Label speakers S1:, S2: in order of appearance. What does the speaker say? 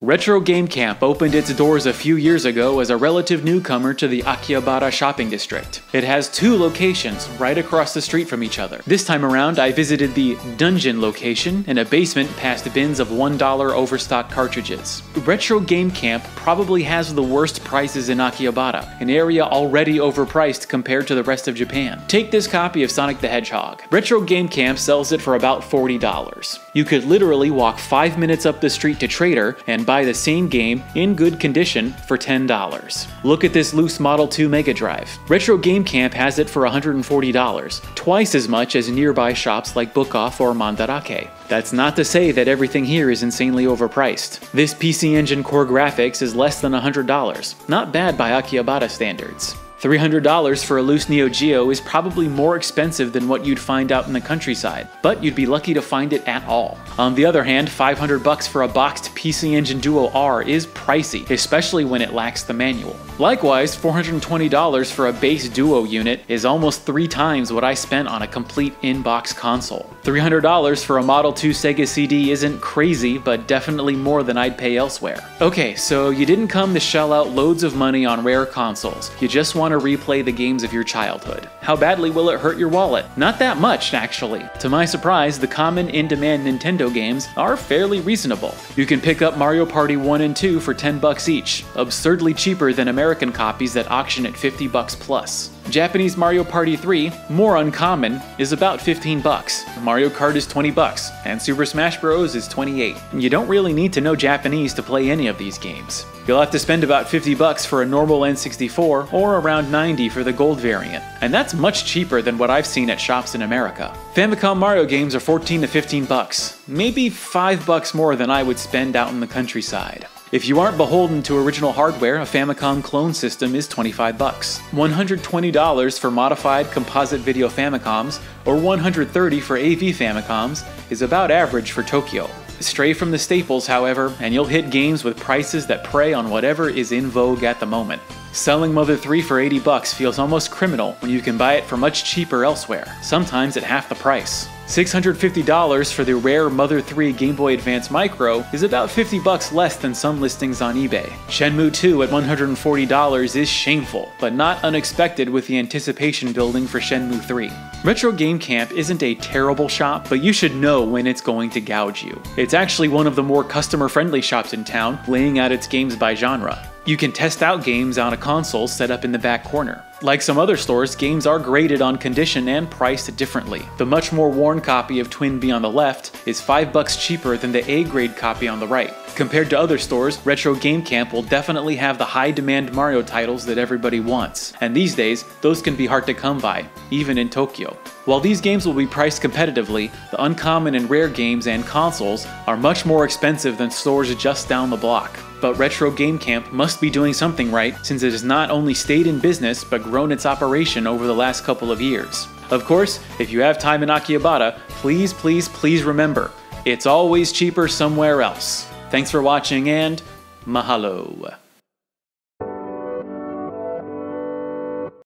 S1: Retro Game Camp opened its doors a few years ago as a relative newcomer to the Akihabara shopping district. It has two locations right across the street from each other. This time around, I visited the Dungeon location in a basement past bins of $1 overstock cartridges. Retro Game Camp probably has the worst prices in Akihabara, an area already overpriced compared to the rest of Japan. Take this copy of Sonic the Hedgehog. Retro Game Camp sells it for about $40. You could literally walk 5 minutes up the street to Trader and buy the same game in good condition for $10. Look at this loose Model 2 Mega Drive. Retro Game Camp has it for $140, twice as much as nearby shops like Book Off or Mandarake. That's not to say that everything here is insanely overpriced. This PC Engine core graphics is less than $100, not bad by Akihabara standards. $300 for a loose Neo Geo is probably more expensive than what you'd find out in the countryside, but you'd be lucky to find it at all. On the other hand, $500 for a boxed PC Engine Duo R is pricey, especially when it lacks the manual. Likewise, $420 for a base Duo unit is almost 3 times what I spent on a complete in-box console. $300 for a Model 2 Sega CD isn't crazy, but definitely more than I'd pay elsewhere. Okay, so you didn't come to shell out loads of money on rare consoles, you just want to replay the games of your childhood. How badly will it hurt your wallet? Not that much, actually. To my surprise, the common in-demand Nintendo games are fairly reasonable. You can pick up Mario Party 1 and 2 for $10 each, absurdly cheaper than American copies that auction at $50 plus. Japanese Mario Party 3, more uncommon, is about $15. Mario Kart is $20, and Super Smash Bros. Is $28. You don't really need to know Japanese to play any of these games. You'll have to spend about $50 for a normal N64, or around $90 for the gold variant, and that's much cheaper than what I've seen at shops in America. Famicom Mario games are $14 to $15, maybe $5 more than I would spend out in the countryside. If you aren't beholden to original hardware, a Famicom clone system is $25. $120 for modified composite video Famicoms, or $130 for AV Famicoms, is about average for Tokyo. Stray from the staples, however, and you'll hit games with prices that prey on whatever is in vogue at the moment. Selling Mother 3 for $80 feels almost criminal when you can buy it for much cheaper elsewhere, sometimes at half the price. $650 for the rare Mother 3 Game Boy Advance Micro is about $50 less than some listings on eBay. Shenmue 2 at $140 is shameful, but not unexpected with the anticipation building for Shenmue 3. Retro Game Camp isn't a terrible shop, but you should know when it's going to gouge you. It's actually one of the more customer-friendly shops in town, laying out its games by genre. You can test out games on a console set up in the back corner. Like some other stores, games are graded on condition and priced differently. The much more worn copy of Twin B on the left is $5 cheaper than the A-grade copy on the right. Compared to other stores, Retro Game Camp will definitely have the high-demand Mario titles that everybody wants, and these days, those can be hard to come by, even in Tokyo. While these games will be priced competitively, the uncommon and rare games and consoles are much more expensive than stores just down the block. But Retro Game Camp must be doing something right, since it has not only stayed in business but grown its operation over the last couple of years. Of course, if you have time in Akihabara, please remember, it's always cheaper somewhere else. Thanks for watching and mahalo.